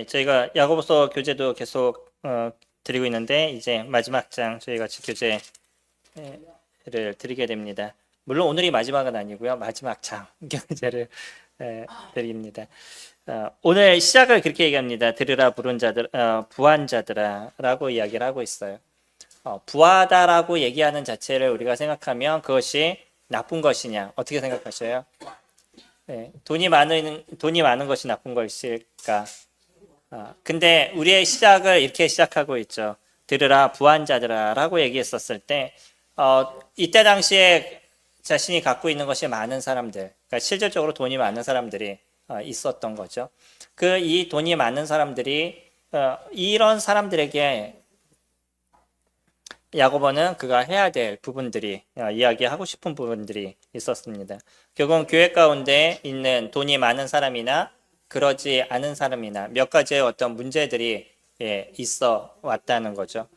저희가 야고보서 교재도 계속 드리고 있는데 이제 마지막 장 저희 같이 교재를 드리게 됩니다. 물론 오늘이 마지막은 아니고요. 마지막 장 교재를 드립니다. 오늘 시작을 그렇게 얘기합니다. 들으라 부른 자들, 부한 자들아라고 이야기를 하고 있어요. 부하다라고 얘기하는 자체를 우리가 생각하면 그것이 나쁜 것이냐 어떻게 생각하셔요? 돈이 많은 것이 나쁜 것일까? 근데 우리의 시작을 이렇게 시작하고 있죠. 들으라 부한 자들아 라고 얘기했었을 때 이때 당시에 자신이 갖고 있는 것이 많은 사람들, 그러니까 실질적으로 돈이 많은 사람들이 있었던 거죠. 이 돈이 많은 사람들이 이런 사람들에게 야고보는 그가 해야 될 부분들이 이야기하고 싶은 부분들이 있었습니다. 결국은 교회 가운데 있는 돈이 많은 사람이나 그러지 않은 사람이나 몇 가지의 어떤 문제들이 있어 왔다는 거죠.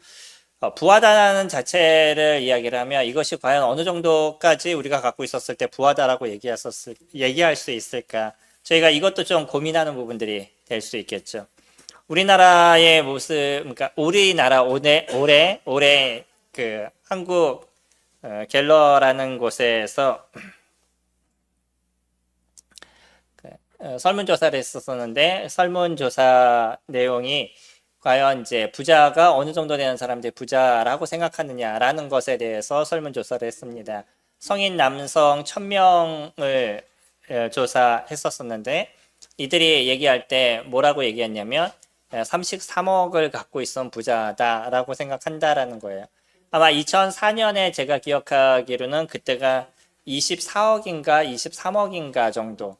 부하다는 자체를 이야기를 하면 이것이 과연 어느 정도까지 우리가 갖고 있었을 때 부하다라고 얘기할 수 있을까? 저희가 이것도 좀 고민하는 부분들이 될 수 있겠죠. 우리나라의 모습, 그러니까 우리나라 올해 그 한국 갤러라는 곳에서 설문조사를 했었는데 설문조사 내용이 과연 이제 부자가 어느 정도 되는 사람들이 부자라고 생각하느냐라는 것에 대해서 설문조사를 했습니다. 성인 남성 1000명을 조사했었는데 이들이 얘기할 때 뭐라고 얘기했냐면 33억을 갖고 있으면 부자다라고 생각한다라는 거예요. 아마 2004년에 제가 기억하기로는 그때가 24억인가 23억인가 정도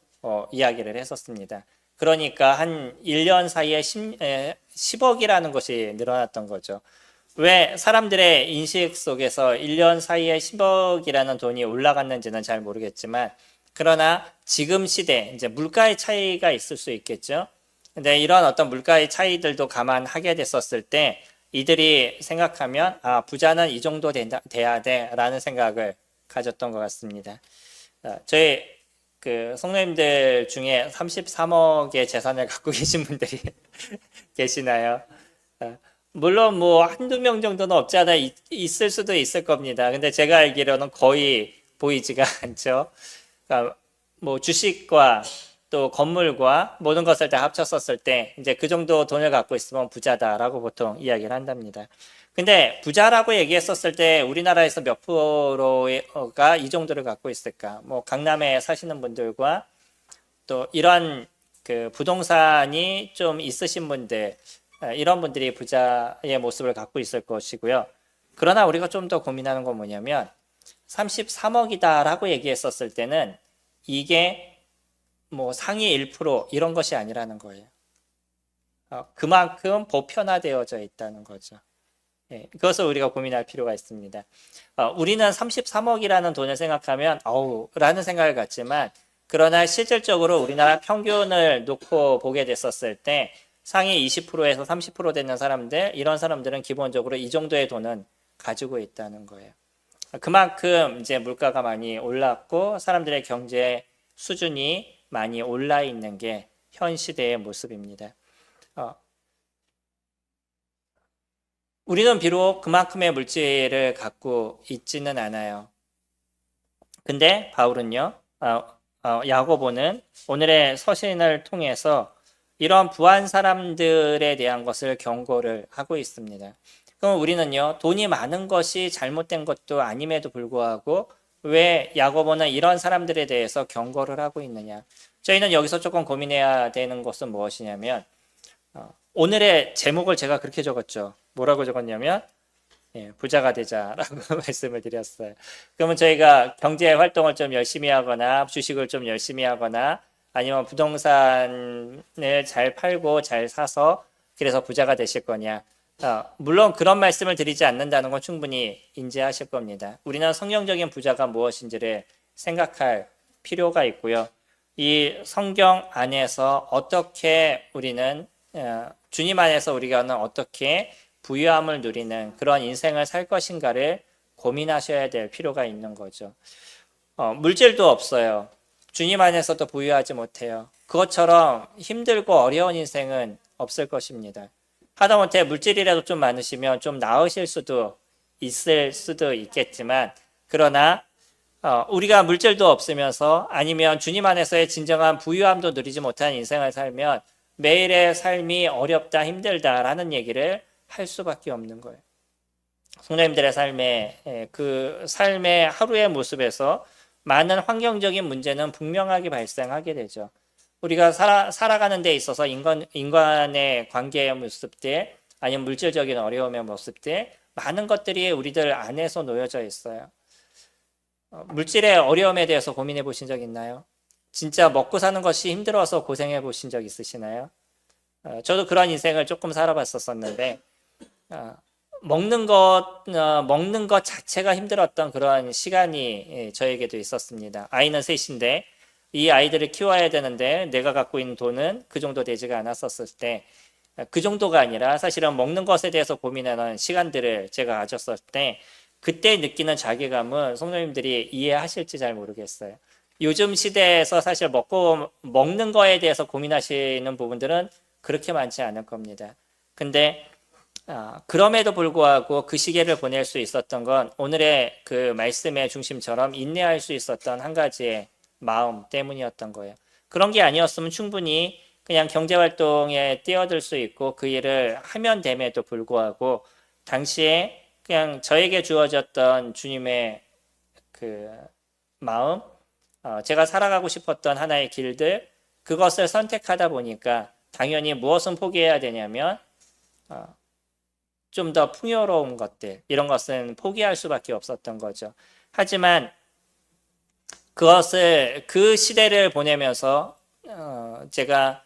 이야기를 했었습니다. 그러니까 한 1년 사이에 10억이라는 것이 늘어났던 거죠. 왜 사람들의 인식 속에서 1년 사이에 10억이라는 돈이 올라갔는지는 잘 모르겠지만 그러나 지금 시대 이제 물가의 차이가 있을 수 있겠죠. 근데 이런 어떤 물가의 차이들도 감안하게 됐었을 때 이들이 생각하면 부자는 이 정도 돼야 돼라는 생각을 가졌던 것 같습니다. 저희 그 성도님들 중에 33억의 재산을 갖고 계신 분들이 계시나요? 물론 뭐 한두 명 정도는 없지 않아 있을 수도 있을 겁니다. 근데 제가 알기로는 거의 보이지가 않죠. 그러니까 뭐 주식과 또 건물과 모든 것을 다 합쳤었을 때 이제 그 정도 돈을 갖고 있으면 부자다라고 보통 이야기를 한답니다. 근데 부자라고 얘기했었을 때 우리나라에서 몇 프로가 이 정도를 갖고 있을까? 뭐 강남에 사시는 분들과 또 이런 그 부동산이 좀 있으신 분들 이런 분들이 부자의 모습을 갖고 있을 것이고요. 그러나 우리가 좀 더 고민하는 건 뭐냐면 33억이다라고 얘기했었을 때는 이게 뭐 상위 1% 이런 것이 아니라는 거예요. 그만큼 보편화되어져 있다는 거죠. 그것을 우리가 고민할 필요가 있습니다. 우리는 33억이라는 돈을 생각하면 라는 생각을 갖지만 그러나 실질적으로 우리나라 평균을 놓고 보게 됐었을 때 상위 20%에서 30% 되는 사람들 이런 사람들은 기본적으로 이 정도의 돈은 가지고 있다는 거예요. 그만큼 이제 물가가 많이 올랐고 사람들의 경제 수준이 많이 올라 있는 게 현 시대의 모습입니다. 우리는 비록 그만큼의 물질을 갖고 있지는 않아요. 근데 바울은요, 야고보는 오늘의 서신을 통해서 이런 부한 사람들에 대한 것을 경고를 하고 있습니다. 그럼 우리는요, 돈이 많은 것이 잘못된 것도 아님에도 불구하고 왜 야고보는 이런 사람들에 대해서 경고를 하고 있느냐? 저희는 여기서 조금 고민해야 되는 것은 무엇이냐면 오늘의 제목을 제가 그렇게 적었죠. 뭐라고 적었냐면 부자가 되자라고 말씀을 드렸어요. 그러면 저희가 경제 활동을 좀 열심히 하거나 주식을 좀 열심히 하거나 아니면 부동산을 잘 팔고 잘 사서 그래서 부자가 되실 거냐? 물론 그런 말씀을 드리지 않는다는 건 충분히 인지하실 겁니다. 우리는 성경적인 부자가 무엇인지를 생각할 필요가 있고요. 이 성경 안에서 어떻게 우리는 주님 안에서 우리가 어떻게 부유함을 누리는 그런 인생을 살 것인가를 고민하셔야 될 필요가 있는 거죠. 물질도 없어요. 주님 안에서도 부유하지 못해요. 그것처럼 힘들고 어려운 인생은 없을 것입니다. 하다못해 물질이라도 좀 많으시면 좀 나으실 수도 있을 수도 있겠지만, 그러나 우리가 물질도 없으면서 아니면 주님 안에서의 진정한 부유함도 누리지 못한 인생을 살면 매일의 삶이 어렵다, 힘들다라는 얘기를 할 수밖에 없는 거예요. 성도님들의 그 삶의 하루의 모습에서 많은 환경적인 문제는 분명하게 발생하게 되죠. 우리가 살아가는 데 있어서 인간의 관계의 모습들, 아니면 물질적인 어려움의 모습들, 많은 것들이 우리들 안에서 놓여져 있어요. 물질의 어려움에 대해서 고민해 보신 적 있나요? 진짜 먹고 사는 것이 힘들어서 고생해 보신 적 있으시나요? 저도 그런 인생을 조금 살아봤었는데, 먹는 것 자체가 힘들었던 그런 시간이 저에게도 있었습니다. 아이는 셋인데 이 아이들을 키워야 되는데 내가 갖고 있는 돈은 그 정도 되지가 않았었을 때, 그 정도가 아니라 사실은 먹는 것에 대해서 고민하는 시간들을 제가 가졌을 때 그때 느끼는 자괴감은 성도님들이 이해하실지 잘 모르겠어요. 요즘 시대에서 사실 먹는 거에 대해서 고민하시는 부분들은 그렇게 많지 않을 겁니다. 근데 그럼에도 불구하고 그 시기를 보낼 수 있었던 건 오늘의 그 말씀의 중심처럼 인내할 수 있었던 한 가지의 마음 때문이었던 거예요. 그런 게 아니었으면 충분히 그냥 경제활동에 뛰어들 수 있고 그 일을 하면 됨에도 불구하고 당시에 그냥 저에게 주어졌던 주님의 그 마음, 제가 살아가고 싶었던 하나의 길들, 그것을 선택하다 보니까 당연히 무엇은 포기해야 되냐면 좀 더 풍요로운 것들, 이런 것은 포기할 수밖에 없었던 거죠. 하지만 그 시대를 보내면서 제가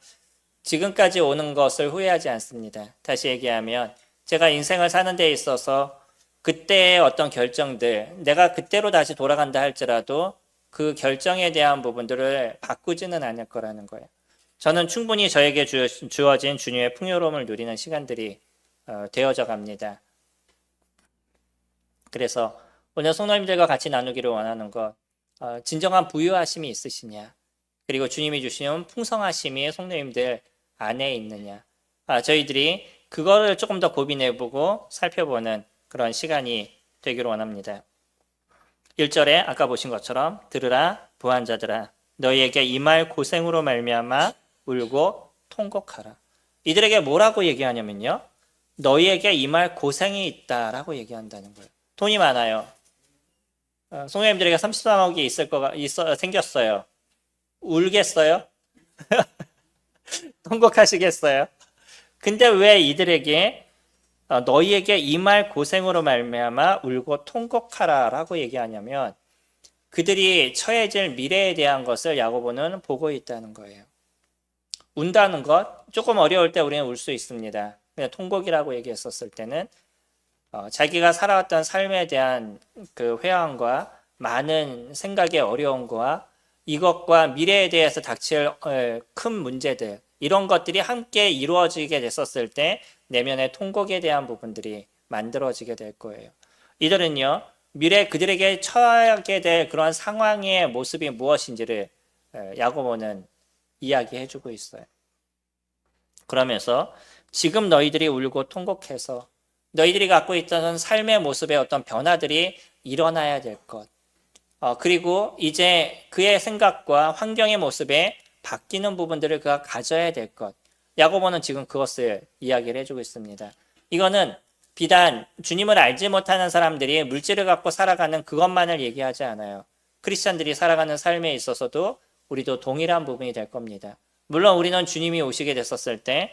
지금까지 오는 것을 후회하지 않습니다. 다시 얘기하면 제가 인생을 사는 데 있어서 그때의 어떤 결정들, 내가 그때로 다시 돌아간다 할지라도 그 결정에 대한 부분들을 바꾸지는 않을 거라는 거예요. 저는 충분히 저에게 주어진 주님의 풍요로움을 누리는 시간들이 되어져 갑니다. 그래서 오늘 성도님들과 같이 나누기를 원하는 것, 진정한 부유하심이 있으시냐, 그리고 주님이 주시는 풍성하심이 성도님들 안에 있느냐, 저희들이 그거를 조금 더 고민해보고 살펴보는 그런 시간이 되기를 원합니다. 1절에 아까 보신 것처럼 들으라 부한자들아 너희에게 이 말 고생으로 말미암아 울고 통곡하라. 이들에게 뭐라고 얘기하냐면요, 너희에게 이 말 고생이 있다라고 얘기한다는 거예요. 돈이 많아요. 성도님들에게 33억이 생겼어요. 울겠어요? 통곡하시겠어요? 근데 왜 이들에게 너희에게 이 말 고생으로 말미암아 울고 통곡하라라고 얘기하냐면 그들이 처해질 미래에 대한 것을 야고보는 보고 있다는 거예요. 운다는 것, 조금 어려울 때 우리는 울 수 있습니다. 그냥 통곡이라고 얘기했었을 때는 자기가 살아왔던 삶에 대한 그 회한과 많은 생각의 어려움과 이것과 미래에 대해서 닥칠 큰 문제들, 이런 것들이 함께 이루어지게 됐었을 때 내면의 통곡에 대한 부분들이 만들어지게 될 거예요. 이들은요, 미래 그들에게 처하게 될 그런 상황의 모습이 무엇인지를 야고보는 이야기해주고 있어요. 그러면서 지금 너희들이 울고 통곡해서 너희들이 갖고 있던 삶의 모습의 어떤 변화들이 일어나야 될 것, 그리고 이제 그의 생각과 환경의 모습에 바뀌는 부분들을 그가 가져야 될 것, 야고보는 지금 그것을 이야기를 해주고 있습니다. 이거는 비단 주님을 알지 못하는 사람들이 물질을 갖고 살아가는 그것만을 얘기하지 않아요. 크리스찬들이 살아가는 삶에 있어서도 우리도 동일한 부분이 될 겁니다. 물론 우리는 주님이 오시게 됐었을 때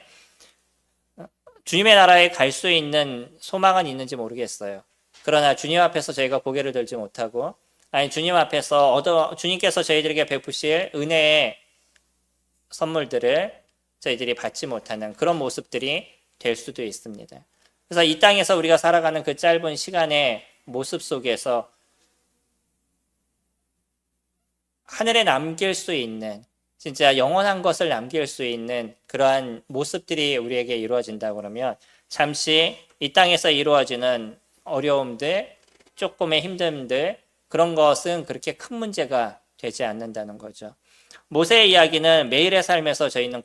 주님의 나라에 갈 수 있는 소망은 있는지 모르겠어요. 그러나 주님 앞에서 저희가 고개를 들지 못하고, 아니 주님 앞에서 주님께서 저희들에게 베푸실 은혜의 선물들을 저희들이 받지 못하는 그런 모습들이 될 수도 있습니다. 그래서 이 땅에서 우리가 살아가는 그 짧은 시간의 모습 속에서 하늘에 남길 수 있는, 진짜 영원한 것을 남길 수 있는 그러한 모습들이 우리에게 이루어진다 그러면 잠시 이 땅에서 이루어지는 어려움들, 조금의 힘듦들, 그런 것은 그렇게 큰 문제가 되지 않는다는 거죠. 모세의 이야기는 매일의 삶에서 저희는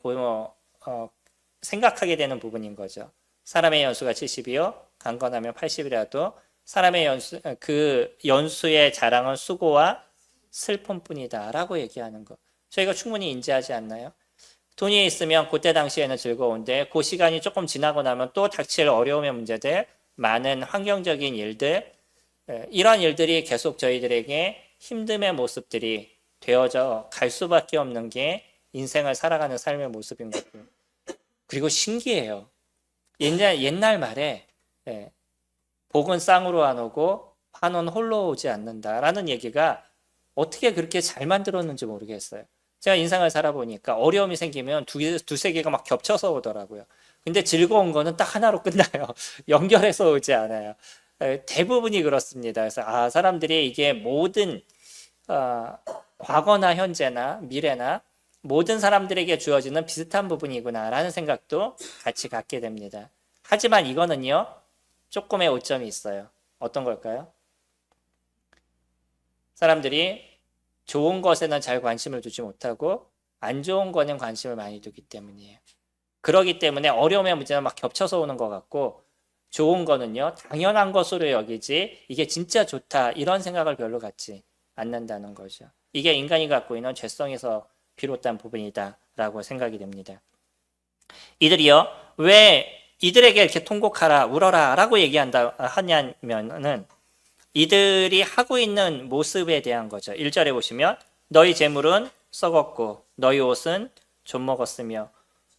생각하게 되는 부분인 거죠. 사람의 연수가 70이요, 강건하면 80이라도 사람의 그 연수의 자랑은 수고와 슬픔뿐이다라고 얘기하는 거. 저희가 충분히 인지하지 않나요? 돈이 있으면 그때 당시에는 즐거운데 그 시간이 조금 지나고 나면 또 닥칠 어려움의 문제들, 많은 환경적인 일들, 이런 일들이 계속 저희들에게 힘듦의 모습들이 되어져 갈 수밖에 없는 게 인생을 살아가는 삶의 모습인 거죠. 그리고 신기해요. 옛날 말에 복은 쌍으로 안 오고 환은 홀로 오지 않는다라는 얘기가 어떻게 그렇게 잘 만들었는지 모르겠어요. 제가 인생을 살아보니까 어려움이 생기면 두세 개가 막 겹쳐서 오더라고요. 근데 즐거운 거는 딱 하나로 끝나요. 연결해서 오지 않아요. 대부분이 그렇습니다. 그래서 사람들이 이게 모든 과거나 현재나 미래나 모든 사람들에게 주어지는 비슷한 부분이구나라는 생각도 같이 갖게 됩니다. 하지만 이거는요, 조금의 오점이 있어요. 어떤 걸까요? 사람들이 좋은 것에는 잘 관심을 두지 못하고 안 좋은 거는 관심을 많이 두기 때문이에요. 그러기 때문에 어려움의 문제는 막 겹쳐서 오는 것 같고 좋은 거는요, 당연한 것으로 여기지 이게 진짜 좋다 이런 생각을 별로 갖지 않는다는 거죠. 이게 인간이 갖고 있는 죄성에서 비롯된 부분이다 라고 생각이 됩니다. 이들이요, 왜 이들에게 이렇게 통곡하라 울어라 라고 하냐면은 이들이 하고 있는 모습에 대한 거죠. 1절에 보시면 너희 재물은 썩었고 너희 옷은 좀먹었으며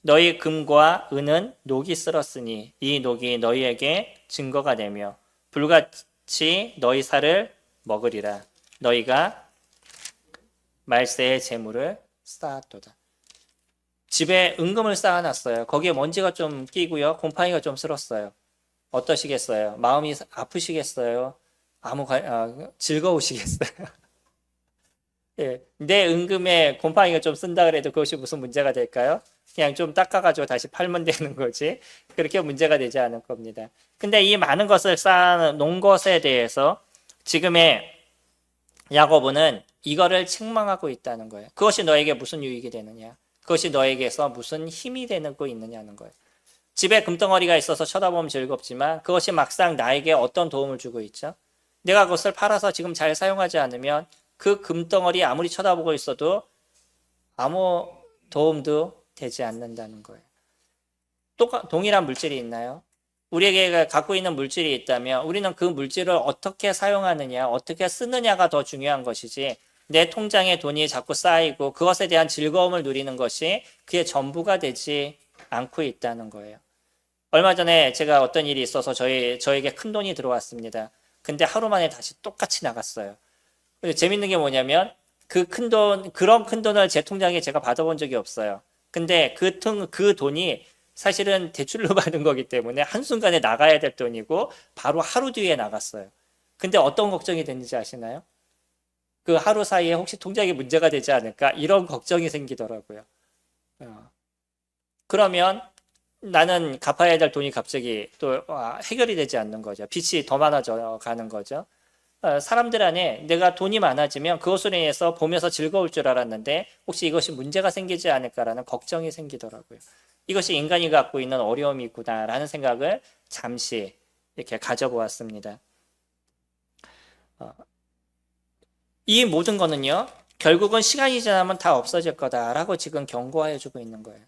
너희 금과 은은 녹이 쓸었으니 이 녹이 너희에게 증거가 되며 불같이 너희 살을 먹으리라. 너희가 말세의 재물을 쌓았도다. 집에 은금을 쌓아놨어요. 거기에 먼지가 좀 끼고요, 곰팡이가 좀 쓸었어요. 어떠시겠어요? 마음이 아프시겠어요? 즐거우시겠어요? 예, 내 은금에 곰팡이가 좀 쓴다 그래도 그것이 무슨 문제가 될까요? 그냥 좀 닦아가지고 다시 팔면 되는 거지. 그렇게 문제가 되지 않을 겁니다. 근데 이 많은 것을 쌓아놓은 것에 대해서 지금의 야고보는 이거를 책망하고 있다는 거예요. 그것이 너에게 무슨 유익이 되느냐? 그것이 너에게서 무슨 힘이 되고 있느냐는 거예요. 집에 금덩어리가 있어서 쳐다보면 즐겁지만 그것이 막상 나에게 어떤 도움을 주고 있죠? 내가 그것을 팔아서 지금 잘 사용하지 않으면 그 금덩어리 아무리 쳐다보고 있어도 아무 도움도 되지 않는다는 거예요. 동일한 물질이 있나요? 우리에게 갖고 있는 물질이 있다면 우리는 그 물질을 어떻게 사용하느냐, 어떻게 쓰느냐가 더 중요한 것이지 내 통장에 돈이 자꾸 쌓이고 그것에 대한 즐거움을 누리는 것이 그의 전부가 되지 않고 있다는 거예요. 얼마 전에 제가 어떤 일이 있어서 저에게 큰 돈이 들어왔습니다. 근데 하루 만에 다시 똑같이 나갔어요. 재밌는 게 뭐냐면 그런 큰 돈을 제 통장에 제가 받아본 적이 없어요. 근데 그 돈이 사실은 대출로 받은 거기 때문에 한순간에 나가야 될 돈이고 바로 하루 뒤에 나갔어요. 근데 어떤 걱정이 됐는지 아시나요? 그 하루 사이에 혹시 통장에 문제가 되지 않을까? 이런 걱정이 생기더라고요. 그러면 나는 갚아야 될 돈이 갑자기 또 해결이 되지 않는 거죠. 빚이 더 많아져 가는 거죠. 사람들 안에 내가 돈이 많아지면 그것으로 인해서 보면서 즐거울 줄 알았는데 혹시 이것이 문제가 생기지 않을까라는 걱정이 생기더라고요. 이것이 인간이 갖고 있는 어려움이 있구나라는 생각을 잠시 이렇게 가져보았습니다. 이 모든 거는요, 결국은 시간이 지나면 다 없어질 거다라고 지금 경고해 주고 있는 거예요.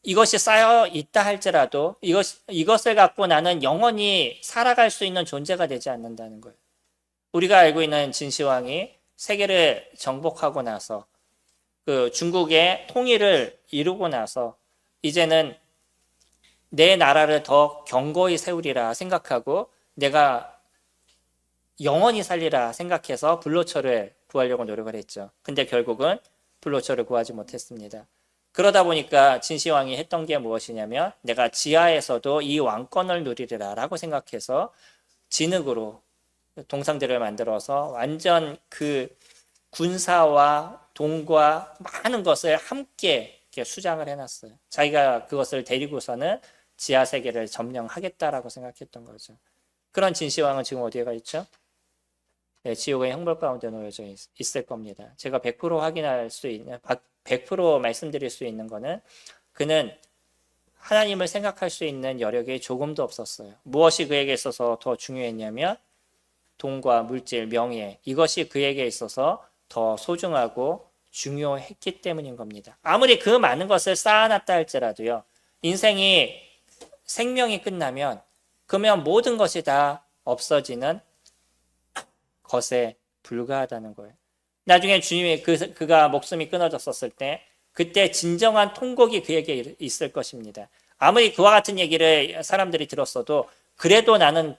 이것이 쌓여 있다 할지라도 이것을 갖고 나는 영원히 살아갈 수 있는 존재가 되지 않는다는 거예요. 우리가 알고 있는 진시황이 세계를 정복하고 나서 그 중국의 통일을 이루고 나서 이제는 내 나라를 더 견고히 세우리라 생각하고 내가 영원히 살리라 생각해서 불로초를 구하려고 노력을 했죠. 근데 결국은 불로초를 구하지 못했습니다. 그러다 보니까 진시황이 했던 게 무엇이냐면 내가 지하에서도 이 왕권을 누리리라 라고 생각해서 진흙으로 동상들을 만들어서 완전 그 군사와 돈과 많은 것을 함께 이렇게 수장을 해놨어요. 자기가 그것을 데리고서는 지하 세계를 점령하겠다라고 생각했던 거죠. 그런 진시황은 지금 어디에 가 있죠? 지옥의 형벌 가운데 놓여져 있을 겁니다. 제가 100% 확인할 수 있는, 100% 말씀드릴 수 있는 거는 그는 하나님을 생각할 수 있는 여력이 조금도 없었어요. 무엇이 그에게 있어서 더 중요했냐면 돈과 물질, 명예, 이것이 그에게 있어서 더 소중하고 중요했기 때문인 겁니다. 아무리 그 많은 것을 쌓아놨다 할지라도요, 인생이 생명이 끝나면 그러면 모든 것이 다 없어지는 것에 불과하다는 거예요. 나중에 주님이 그가 목숨이 끊어졌었을 때 그때 진정한 통곡이 그에게 있을 것입니다. 아무리 그와 같은 얘기를 사람들이 들었어도 그래도 나는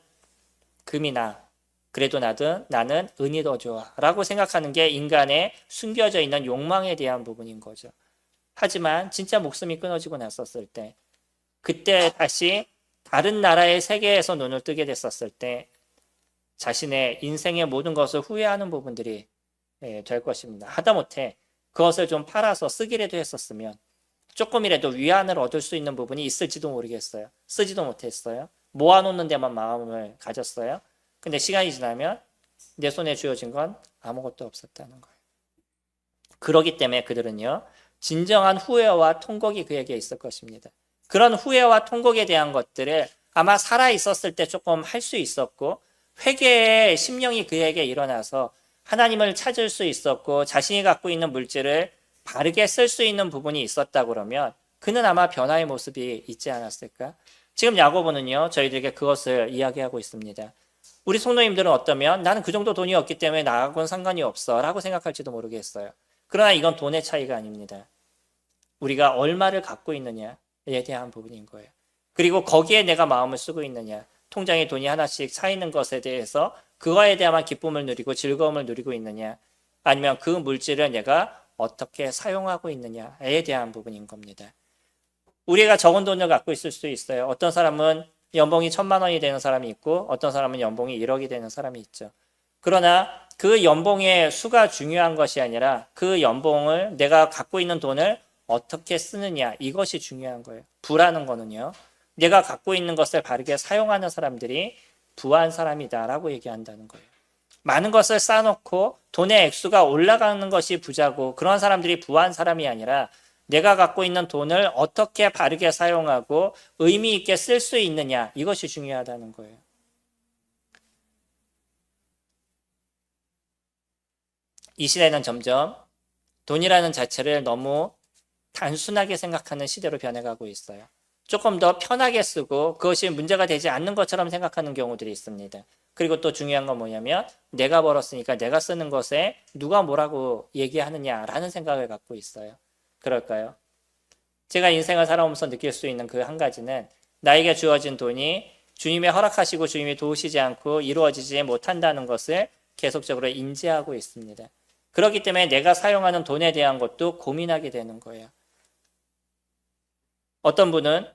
금이나 그래도 나는 은이 더 좋아 라고 생각하는 게 인간의 숨겨져 있는 욕망에 대한 부분인 거죠. 하지만 진짜 목숨이 끊어지고 났었을 때 그때 다시 다른 나라의 세계에서 눈을 뜨게 됐었을 때 자신의 인생의 모든 것을 후회하는 부분들이 될 것입니다. 하다못해 그것을 좀 팔아서 쓰기라도 했었으면 조금이라도 위안을 얻을 수 있는 부분이 있을지도 모르겠어요. 쓰지도 못했어요. 모아놓는 데만 마음을 가졌어요. 근데 시간이 지나면 내 손에 쥐어진 건 아무것도 없었다는 거예요. 그러기 때문에 그들은요, 진정한 후회와 통곡이 그에게 있을 것입니다. 그런 후회와 통곡에 대한 것들을 아마 살아있었을 때 조금 할 수 있었고 회개의 심령이 그에게 일어나서 하나님을 찾을 수 있었고 자신이 갖고 있는 물질을 바르게 쓸 수 있는 부분이 있었다 그러면 그는 아마 변화의 모습이 있지 않았을까? 지금 야고보는요, 저희들에게 그것을 이야기하고 있습니다. 우리 성도님들은 어떠면 나는 그 정도 돈이 없기 때문에 나하고는 상관이 없어 라고 생각할지도 모르겠어요. 그러나 이건 돈의 차이가 아닙니다. 우리가 얼마를 갖고 있느냐에 대한 부분인 거예요. 그리고 거기에 내가 마음을 쓰고 있느냐, 통장에 돈이 하나씩 차 있는 것에 대해서 그거에 대한 기쁨을 누리고 즐거움을 누리고 있느냐, 아니면 그 물질을 내가 어떻게 사용하고 있느냐에 대한 부분인 겁니다. 우리가 적은 돈을 갖고 있을 수 있어요. 어떤 사람은 연봉이 1,000만 원이 되는 사람이 있고 어떤 사람은 연봉이 1억이 되는 사람이 있죠. 그러나 그 연봉의 수가 중요한 것이 아니라 그 연봉을 내가 갖고 있는 돈을 어떻게 쓰느냐, 이것이 중요한 거예요. 부라는 거는요, 내가 갖고 있는 것을 바르게 사용하는 사람들이 부한 사람이다라고 얘기한다는 거예요. 많은 것을 쌓아놓고 돈의 액수가 올라가는 것이 부자고 그런 사람들이 부한 사람이 아니라 내가 갖고 있는 돈을 어떻게 바르게 사용하고 의미 있게 쓸 수 있느냐, 이것이 중요하다는 거예요. 이 시대는 점점 돈이라는 자체를 너무 단순하게 생각하는 시대로 변해가고 있어요. 조금 더 편하게 쓰고 그것이 문제가 되지 않는 것처럼 생각하는 경우들이 있습니다. 그리고 또 중요한 건 뭐냐면 내가 벌었으니까 내가 쓰는 것에 누가 뭐라고 얘기하느냐라는 생각을 갖고 있어요. 그럴까요? 제가 인생을 살아오면서 느낄 수 있는 그 한 가지는 나에게 주어진 돈이 주님의 허락하시고 주님이 도우시지 않고 이루어지지 못한다는 것을 계속적으로 인지하고 있습니다. 그렇기 때문에 내가 사용하는 돈에 대한 것도 고민하게 되는 거예요. 어떤 분은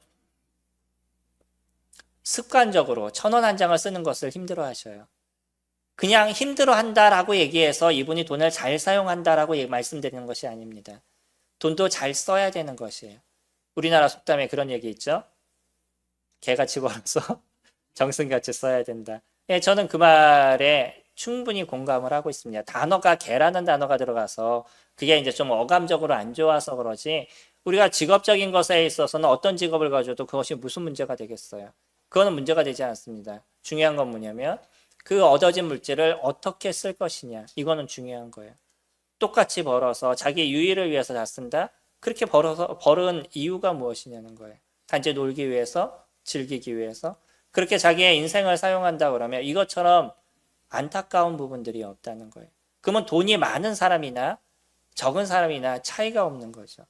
습관적으로 1,000원 한 장을 쓰는 것을 힘들어 하셔요. 그냥 힘들어 한다라고 얘기해서 이분이 돈을 잘 사용한다라고 말씀드리는 것이 아닙니다. 돈도 잘 써야 되는 것이에요. 우리나라 속담에 그런 얘기 있죠. 개같이 벌어서 정승같이 써야 된다. 예, 저는 그 말에 충분히 공감을 하고 있습니다. 단어가 개라는 단어가 들어가서 그게 이제 좀 어감적으로 안 좋아서 그러지, 우리가 직업적인 것에 있어서는 어떤 직업을 가져도 그것이 무슨 문제가 되겠어요. 그거는 문제가 되지 않습니다. 중요한 건 뭐냐면 그 얻어진 물질을 어떻게 쓸 것이냐, 이거는 중요한 거예요. 똑같이 벌어서 자기 유익을 위해서 다 쓴다? 그렇게 벌은 이유가 무엇이냐는 거예요. 단지 놀기 위해서, 즐기기 위해서. 그렇게 자기의 인생을 사용한다 그러면 이것처럼 안타까운 부분들이 없다는 거예요. 그러면 돈이 많은 사람이나 적은 사람이나 차이가 없는 거죠.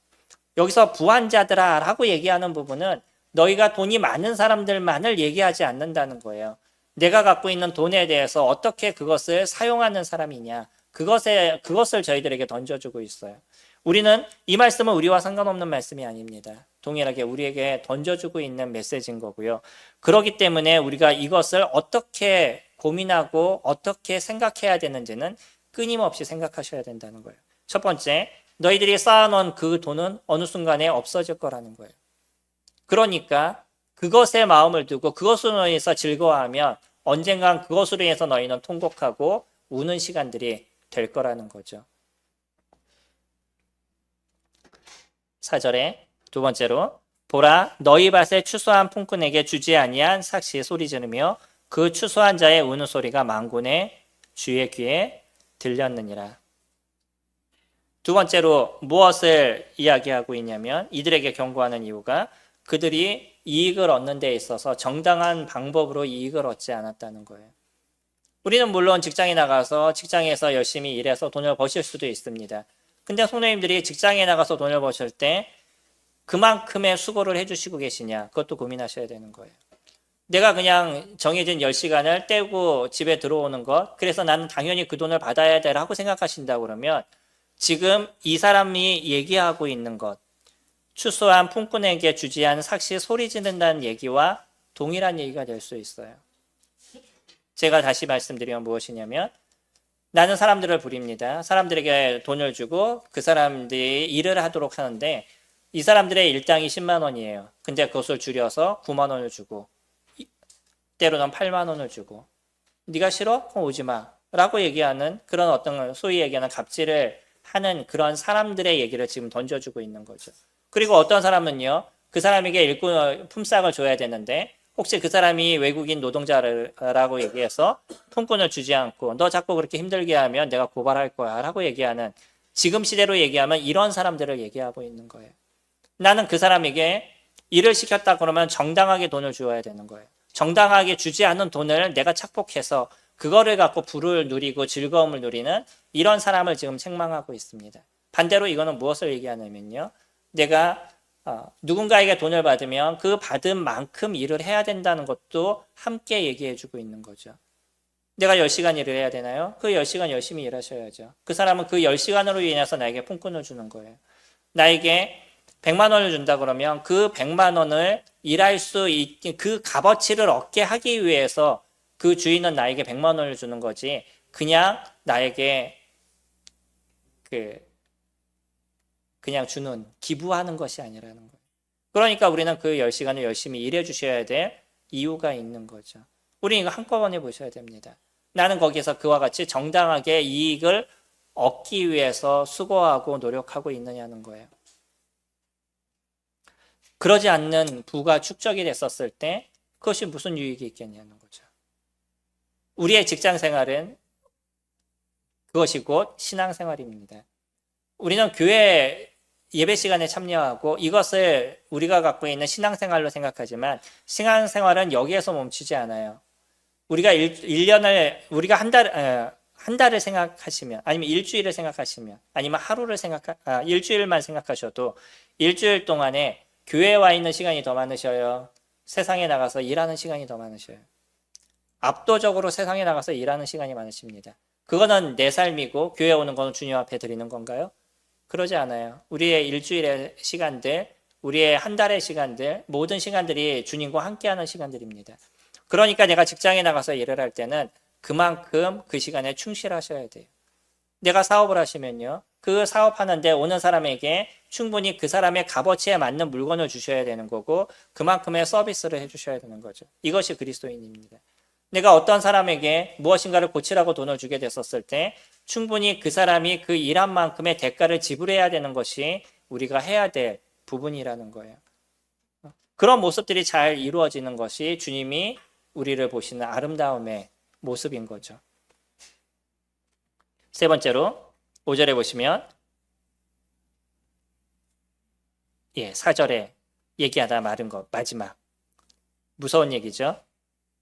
여기서 부한자들아 라고 얘기하는 부분은 너희가 돈이 많은 사람들만을 얘기하지 않는다는 거예요. 내가 갖고 있는 돈에 대해서 어떻게 그것을 사용하는 사람이냐, 그것을 저희들에게 던져주고 있어요. 우리는 이 말씀은 우리와 상관없는 말씀이 아닙니다. 동일하게 우리에게 던져주고 있는 메시지인 거고요. 그렇기 때문에 우리가 이것을 어떻게 고민하고 어떻게 생각해야 되는지는 끊임없이 생각하셔야 된다는 거예요. 첫 번째, 너희들이 쌓아놓은 그 돈은 어느 순간에 없어질 거라는 거예요. 그러니까 그것에 마음을 두고 그것으로 인해서 즐거워하면 언젠간 그것으로 인해서 너희는 통곡하고 우는 시간들이 될 거라는 거죠. 4절에 두 번째로 보라 너희 밭에 추수한 품꾼에게 주지 아니한 삭시 소리 지르며 그 추수한 자의 우는 소리가 만군의 주의 귀에 들렸느니라. 두 번째로 무엇을 이야기하고 있냐면 이들에게 경고하는 이유가 그들이 이익을 얻는 데 있어서 정당한 방법으로 이익을 얻지 않았다는 거예요. 우리는 물론 직장에 나가서 직장에서 열심히 일해서 돈을 버실 수도 있습니다. 근데 성도님들이 직장에 나가서 돈을 버실 때 그만큼의 수고를 해주시고 계시냐, 그것도 고민하셔야 되는 거예요. 내가 그냥 정해진 10시간을 떼고 집에 들어오는 것, 그래서 나는 당연히 그 돈을 받아야 되라고 생각하신다고 그러면 지금 이 사람이 얘기하고 있는 것, 추수한 품꾼에게 주지 않은 삭시 소리 지른다는 얘기와 동일한 얘기가 될 수 있어요. 제가 다시 말씀드리면 무엇이냐면 나는 사람들을 부립니다. 사람들에게 돈을 주고 그 사람들이 일을 하도록 하는데 이 사람들의 일당이 10만 원이에요. 근데 그것을 줄여서 9만 원을 주고 때로는 8만 원을 주고 네가 싫어? 그럼 오지 마 라고 얘기하는 그런 어떤 소위 얘기하는 갑질을 하는 그런 사람들의 얘기를 지금 던져주고 있는 거죠. 그리고 어떤 사람은요, 그 사람에게 일꾼 품삯을 줘야 되는데 혹시 그 사람이 외국인 노동자라고 얘기해서 품꾼을 주지 않고 너 자꾸 그렇게 힘들게 하면 내가 고발할 거야 라고 얘기하는, 지금 시대로 얘기하면 이런 사람들을 얘기하고 있는 거예요. 나는 그 사람에게 일을 시켰다 그러면 정당하게 돈을 주어야 되는 거예요. 정당하게 주지 않은 돈을 내가 착복해서 그거를 갖고 부를 누리고 즐거움을 누리는 이런 사람을 지금 책망하고 있습니다. 반대로 이거는 무엇을 얘기하냐면요, 내가 누군가에게 돈을 받으면 그 받은 만큼 일을 해야 된다는 것도 함께 얘기해주고 있는 거죠. 내가 10시간 일을 해야 되나요? 그 10시간 열심히 일하셔야죠. 그 사람은 그 10시간으로 인해서 나에게 품꾼을 주는 거예요. 나에게 100만 원을 준다 그러면 그 100만 원을 일할 수 있게 그 값어치를 얻게 하기 위해서 그 주인은 나에게 100만 원을 주는 거지 그냥 나에게 그냥 주는, 기부하는 것이 아니라는 거예요. 그러니까 우리는 그 10시간을 열심히 일해 주셔야 될 이유가 있는 거죠. 우리 이거 한꺼번에 보셔야 됩니다. 나는 거기서 그와 같이 정당하게 이익을 얻기 위해서 수고하고 노력하고 있느냐는 거예요. 그러지 않는 부가 축적이 됐었을 때 그것이 무슨 유익이 있겠냐는 거죠. 우리의 직장 생활은 그것이 곧 신앙생활입니다. 우리는 교회 예배 시간에 참여하고 이것을 우리가 갖고 있는 신앙생활로 생각하지만 신앙생활은 여기에서 멈추지 않아요. 우리가 1년을, 우리가 한 달을 생각하시면, 아니면 일주일을 생각하시면, 아니면 일주일만 생각하셔도 일주일 동안에 교회에 와 있는 시간이 더 많으셔요? 세상에 나가서 일하는 시간이 더 많으셔요? 압도적으로 세상에 나가서 일하는 시간이 많으십니다. 그거는 내 삶이고 교회 오는 거는 주님 앞에 드리는 건가요? 그러지 않아요. 우리의 일주일의 시간들, 우리의 한 달의 시간들, 모든 시간들이 주님과 함께하는 시간들입니다. 그러니까 내가 직장에 나가서 일을 할 때는 그만큼 그 시간에 충실하셔야 돼요. 내가 사업을 하시면요, 그 사업하는데 오는 사람에게 충분히 그 사람의 값어치에 맞는 물건을 주셔야 되는 거고 그만큼의 서비스를 해주셔야 되는 거죠. 이것이 그리스도인입니다. 내가 어떤 사람에게 무엇인가를 고치라고 돈을 주게 됐었을 때 충분히 그 사람이 그 일한 만큼의 대가를 지불해야 되는 것이 우리가 해야 될 부분이라는 거예요. 그런 모습들이 잘 이루어지는 것이 주님이 우리를 보시는 아름다움의 모습인 거죠. 세 번째로 5절에 보시면 4절에 얘기하다 말은 것 마지막 무서운 얘기죠.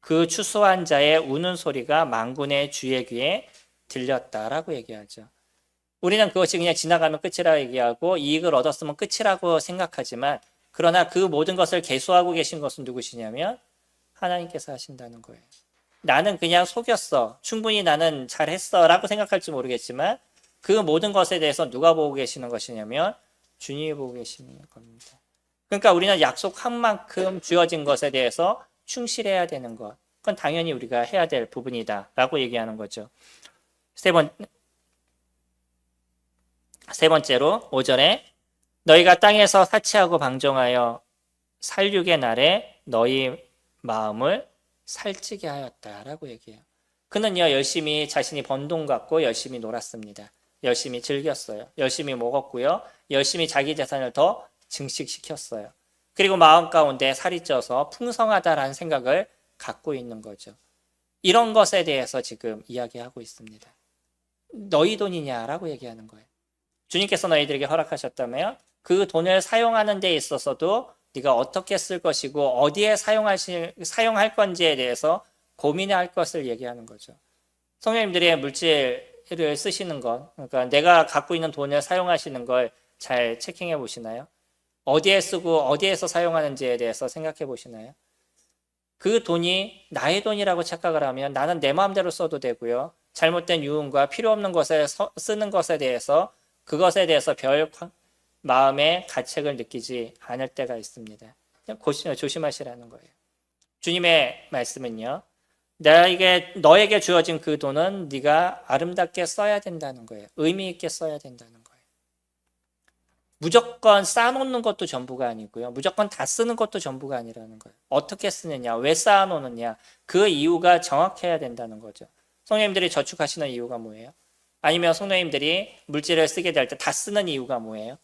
그 추수한 자의 우는 소리가 만군의 주의 귀에 들렸다라고 얘기하죠. 우리는 그것이 그냥 지나가면 끝이라고 얘기하고 이익을 얻었으면 끝이라고 생각하지만 그러나 그 모든 것을 계수하고 계신 것은 누구시냐면 하나님께서 하신다는 거예요. 나는 그냥 속였어, 충분히 나는 잘했어 라고 생각할지 모르겠지만 그 모든 것에 대해서 누가 보고 계시는 것이냐면 주님이 보고 계시는 겁니다. 그러니까 우리는 약속한 만큼 주어진 것에 대해서 충실해야 되는 것, 그건 당연히 우리가 해야 될 부분이다 라고 얘기하는 거죠. 세 번째로 5절에 너희가 땅에서 사치하고 방종하여 살육의 날에 너희 마음을 살찌게 하였다라고 얘기해요. 그는요, 열심히 자신이 번 돈 갖고 열심히 놀았습니다. 열심히 즐겼어요. 열심히 먹었고요. 열심히 자기 재산을 더 증식시켰어요. 그리고 마음 가운데 살이 쪄서 풍성하다라는 생각을 갖고 있는 거죠. 이런 것에 대해서 지금 이야기하고 있습니다. 너희 돈이냐라고 얘기하는 거예요. 주님께서 너희들에게 허락하셨다면 그 돈을 사용하는 데 있어서도 네가 어떻게 쓸 것이고 어디에 사용할 건지에 대해서 고민할 것을 얘기하는 거죠. 성령님들이 물질을 쓰시는 것, 그러니까 내가 갖고 있는 돈을 사용하시는 걸 잘 체킹해 보시나요? 어디에 쓰고 어디에서 사용하는지에 대해서 생각해 보시나요? 그 돈이 나의 돈이라고 착각을 하면 나는 내 마음대로 써도 되고요. 잘못된 유흥과 필요 없는 것에 쓰는 것에 대해서 그것에 대해서 별 마음의 가책을 느끼지 않을 때가 있습니다. 조심하시라는 거예요. 주님의 말씀은요. 너에게 주어진 그 돈은 네가 아름답게 써야 된다는 거예요. 의미 있게 써야 된다는 거예요. 무조건 쌓아놓는 것도 전부가 아니고요. 무조건 다 쓰는 것도 전부가 아니라는 거예요. 어떻게 쓰느냐, 왜 쌓아놓느냐, 그 이유가 정확해야 된다는 거죠. 성도님들이 저축하시는 이유가 뭐예요? 아니면 성도님들이 물질을 쓰게 될 때 다 쓰는 이유가 뭐예요?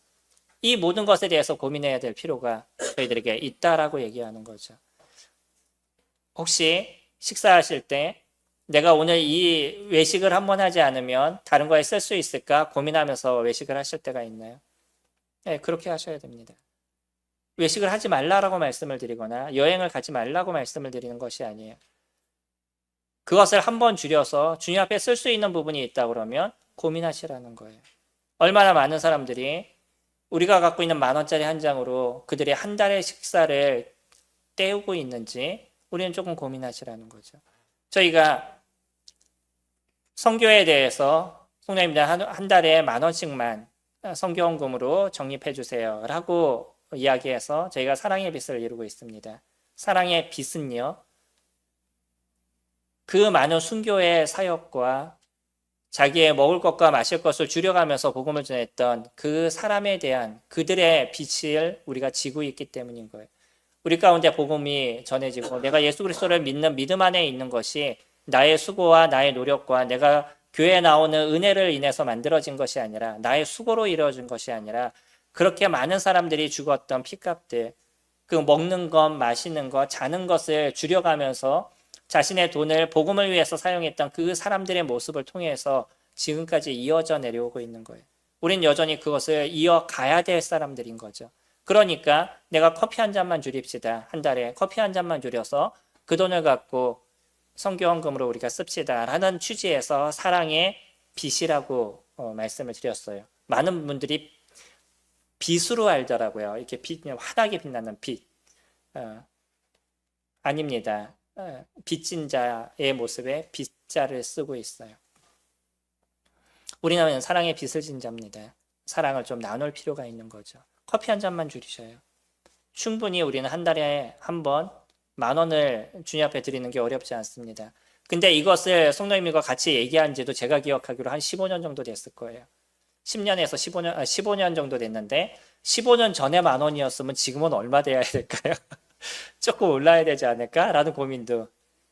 이 모든 것에 대해서 고민해야 될 필요가 저희들에게 있다라고 얘기하는 거죠. 혹시 식사하실 때 내가 오늘 이 외식을 한번 하지 않으면 다른 거에 쓸 수 있을까 고민하면서 외식을 하실 때가 있나요? 네, 그렇게 하셔야 됩니다. 외식을 하지 말라라고 말씀을 드리거나 여행을 가지 말라고 말씀을 드리는 것이 아니에요. 그것을 한번 줄여서 주님 앞에 쓸 수 있는 부분이 있다 그러면 고민하시라는 거예요. 얼마나 많은 사람들이 우리가 갖고 있는 10,000원짜리 한 장으로 그들의 한 달의 식사를 때우고 있는지 우리는 조금 고민하시라는 거죠. 저희가 선교에 대해서 성도님들 한 달에 10,000원씩만 선교원금으로 적립해 주세요 라고 이야기해서 저희가 사랑의 빛을 이루고 있습니다. 사랑의 빛은요, 그 많은 순교의 사역과 자기의 먹을 것과 마실 것을 줄여가면서 복음을 전했던 그 사람에 대한 그들의 빛을 우리가 지고 있기 때문인 거예요. 우리 가운데 복음이 전해지고 내가 예수 그리스도를 믿는 믿음 안에 있는 것이 나의 수고와 나의 노력과 내가 교회에 나오는 은혜를 인해서 만들어진 것이 아니라 나의 수고로 이루어진 것이 아니라 그렇게 많은 사람들이 죽었던 피값들, 그 먹는 것, 마시는 것, 자는 것을 줄여가면서 자신의 돈을 복음을 위해서 사용했던 그 사람들의 모습을 통해서 지금까지 이어져 내려오고 있는 거예요. 우린 여전히 그것을 이어가야 될 사람들인 거죠. 그러니까 내가 커피 한 잔만 줄입시다. 한 달에 커피 한 잔만 줄여서 그 돈을 갖고 선교헌금으로 우리가 씁시다 라는 취지에서 사랑의 빛이라고 말씀을 드렸어요. 많은 분들이 빛으로 알더라고요. 이렇게 환하게 빛나는 빛. 아닙니다. 빚진 자의 모습에 빚자를 쓰고 있어요. 우리는 사랑의 빛을 진 자입니다. 사랑을 좀 나눌 필요가 있는 거죠. 커피 한 잔만 줄이셔요. 충분히 우리는 한 달에 한 번 10,000원을 주님 앞에 드리는 게 어렵지 않습니다. 근데 이것을 성도님과 같이 얘기한 지도 제가 기억하기로 한 15년 정도 됐을 거예요. 10년에서 15년 정도 됐는데 15년 전에 10,000원이었으면 지금은 얼마 돼야 될까요? 조금 올라야 되지 않을까라는 고민도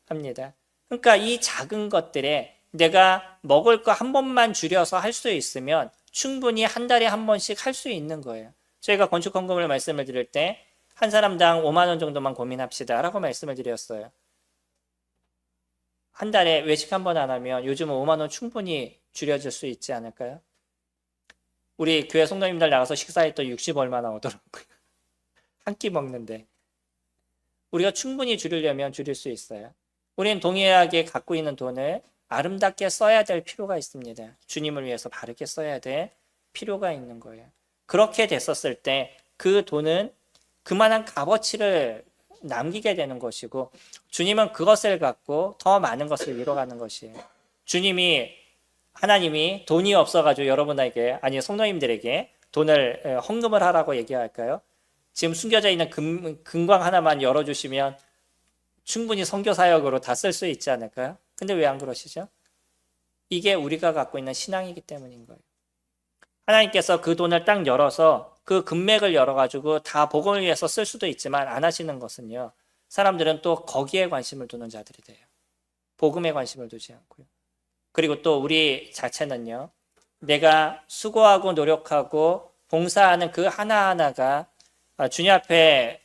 합니다. 그러니까 이 작은 것들에 내가 먹을 거 한 번만 줄여서 할 수 있으면 충분히 한 달에 한 번씩 할 수 있는 거예요. 저희가 건축헌금을 말씀을 드릴 때 한 사람당 50,000원 정도만 고민합시다 라고 말씀을 드렸어요. 한 달에 외식 한 번 안 하면 요즘은 50,000원 충분히 줄여질 수 있지 않을까요? 우리 교회 성도님들 나가서 식사했던 60 얼마 나오더라고요. 한 끼 먹는데. 우리가 충분히 줄이려면 줄일 수 있어요. 우리는 동일하게 갖고 있는 돈을 아름답게 써야 될 필요가 있습니다. 주님을 위해서 바르게 써야 될 필요가 있는 거예요. 그렇게 됐었을 때 그 돈은 그만한 값어치를 남기게 되는 것이고 주님은 그것을 갖고 더 많은 것을 이뤄가는 것이에요. 하나님이 돈이 없어가지고 여러분에게 아니 성도님들에게 돈을 헌금을 하라고 얘기할까요? 지금 숨겨져 있는 금광 하나만 열어주시면 충분히 선교 사역으로 다 쓸 수 있지 않을까요? 근데 왜 안 그러시죠? 이게 우리가 갖고 있는 신앙이기 때문인 거예요. 하나님께서 그 돈을 딱 열어서 그 금맥을 열어가지고 다 복음을 위해서 쓸 수도 있지만 안 하시는 것은요. 사람들은 또 거기에 관심을 두는 자들이 돼요. 복음에 관심을 두지 않고요. 그리고 또 우리 자체는요. 내가 수고하고 노력하고 봉사하는 그 하나하나가 주님 앞에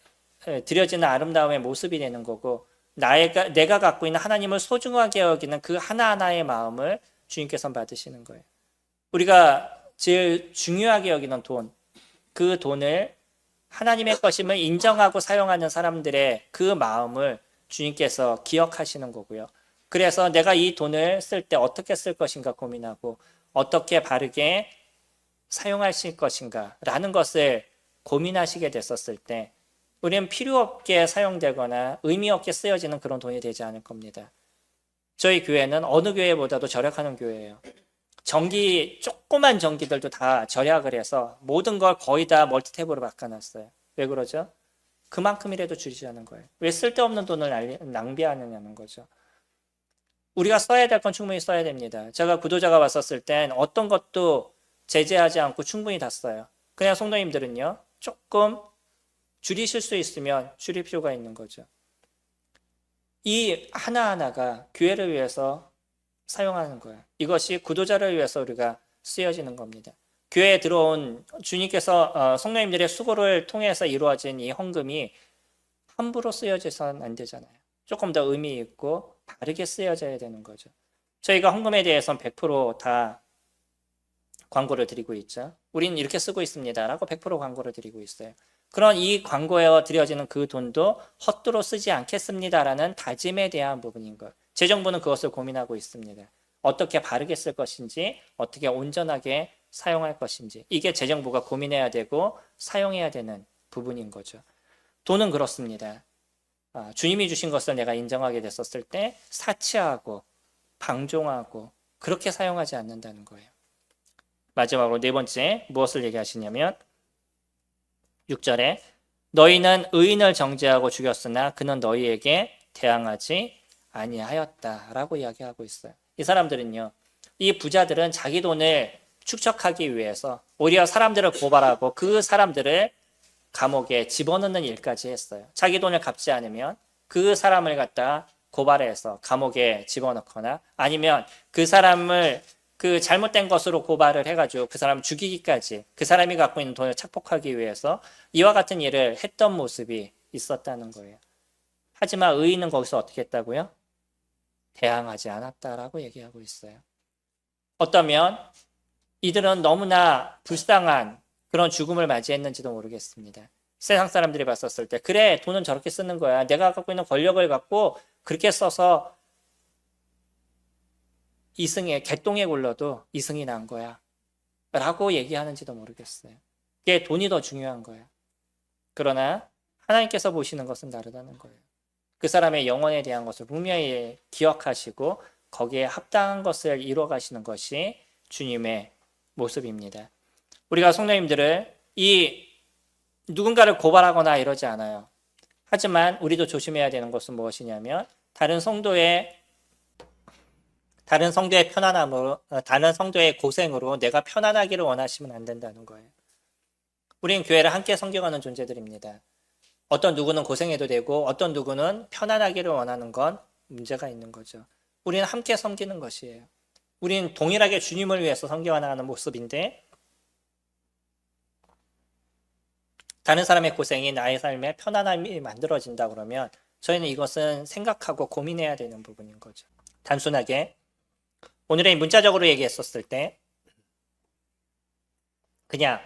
드려지는 아름다움의 모습이 되는 거고 내가 갖고 있는 하나님을 소중하게 여기는 그 하나하나의 마음을 주님께서 받으시는 거예요. 우리가 제일 중요하게 여기는 돈, 그 돈을 하나님의 것임을 인정하고 사용하는 사람들의 그 마음을 주님께서 기억하시는 거고요. 그래서 내가 이 돈을 쓸 때 어떻게 쓸 것인가 고민하고 어떻게 바르게 사용하실 것인가 라는 것을 고민하시게 됐었을 때 우리는 필요 없게 사용되거나 의미 없게 쓰여지는 그런 돈이 되지 않을 겁니다. 저희 교회는 어느 교회보다도 절약하는 교회예요. 조그만 전기들도 다 절약을 해서 모든 걸 거의 다 멀티탭으로 바꿔놨어요. 왜 그러죠? 그만큼이라도 줄이자는 거예요. 왜 쓸데없는 돈을 낭비하느냐는 거죠. 우리가 써야 될 건 충분히 써야 됩니다. 제가 구도자가 왔었을 땐 어떤 것도 제재하지 않고 충분히 다 써요. 그냥 성도님들은요. 조금 줄이실 수 있으면 줄일 필요가 있는 거죠. 이 하나하나가 교회를 위해서 사용하는 거예요. 이것이 구도자를 위해서 우리가 쓰여지는 겁니다. 교회에 들어온 주님께서 성도님들의 수고를 통해서 이루어진 이 헌금이 함부로 쓰여져서는 안 되잖아요. 조금 더 의미 있고 바르게 쓰여져야 되는 거죠. 저희가 헌금에 대해서는 100%다 광고를 드리고 있죠. 우리는 이렇게 쓰고 있습니다 라고 100% 광고를 드리고 있어요. 그런 이 광고에 들여지는 그 돈도 헛되로 쓰지 않겠습니다라는 다짐에 대한 부분인 거예요. 재정부는 그것을 고민하고 있습니다. 어떻게 바르게 쓸 것인지, 어떻게 온전하게 사용할 것인지, 이게 재정부가 고민해야 되고 사용해야 되는 부분인 거죠. 돈은 그렇습니다. 주님이 주신 것을 내가 인정하게 됐었을 때 사치하고 방종하고 그렇게 사용하지 않는다는 거예요. 마지막으로 네 번째 무엇을 얘기하시냐면 6절에 너희는 의인을 정죄하고 죽였으나 그는 너희에게 대항하지 아니하였다라고 이야기하고 있어요. 이 사람들은요. 이 부자들은 자기 돈을 축적하기 위해서 오히려 사람들을 고발하고 그 사람들을 감옥에 집어넣는 일까지 했어요. 자기 돈을 갚지 않으면 그 사람을 갖다 고발해서 감옥에 집어넣거나 아니면 그 사람을 그 잘못된 것으로 고발을 해가지고 그 사람을 죽이기까지 그 사람이 갖고 있는 돈을 착복하기 위해서 이와 같은 일을 했던 모습이 있었다는 거예요. 하지만 의인은 거기서 어떻게 했다고요? 대항하지 않았다라고 얘기하고 있어요. 어쩌면 이들은 너무나 불쌍한 그런 죽음을 맞이했는지도 모르겠습니다. 세상 사람들이 봤었을 때 그래 돈은 저렇게 쓰는 거야. 내가 갖고 있는 권력을 갖고 그렇게 써서 이승에 개똥에 굴러도 이승이 난 거야 라고 얘기하는지도 모르겠어요. 그게 돈이 더 중요한 거야. 그러나 하나님께서 보시는 것은 다르다는 거예요. 그 사람의 영혼에 대한 것을 분명히 기억하시고 거기에 합당한 것을 이루어 가시는 것이 주님의 모습입니다. 우리가 성도님들을 이 누군가를 고발하거나 이러지 않아요. 하지만 우리도 조심해야 되는 것은 무엇이냐면 다른 성도의 편안함으로, 다른 성도의 고생으로 내가 편안하기를 원하시면 안 된다는 거예요. 우리는 교회를 함께 섬겨가는 존재들입니다. 어떤 누구는 고생해도 되고 어떤 누구는 편안하기를 원하는 건 문제가 있는 거죠. 우리는 함께 섬기는 것이에요. 우리는 동일하게 주님을 위해서 섬겨나가는 모습인데 다른 사람의 고생이 나의 삶에 편안함이 만들어진다 그러면 저희는 이것은 생각하고 고민해야 되는 부분인 거죠. 단순하게 오늘의 문자적으로 얘기했었을 때 그냥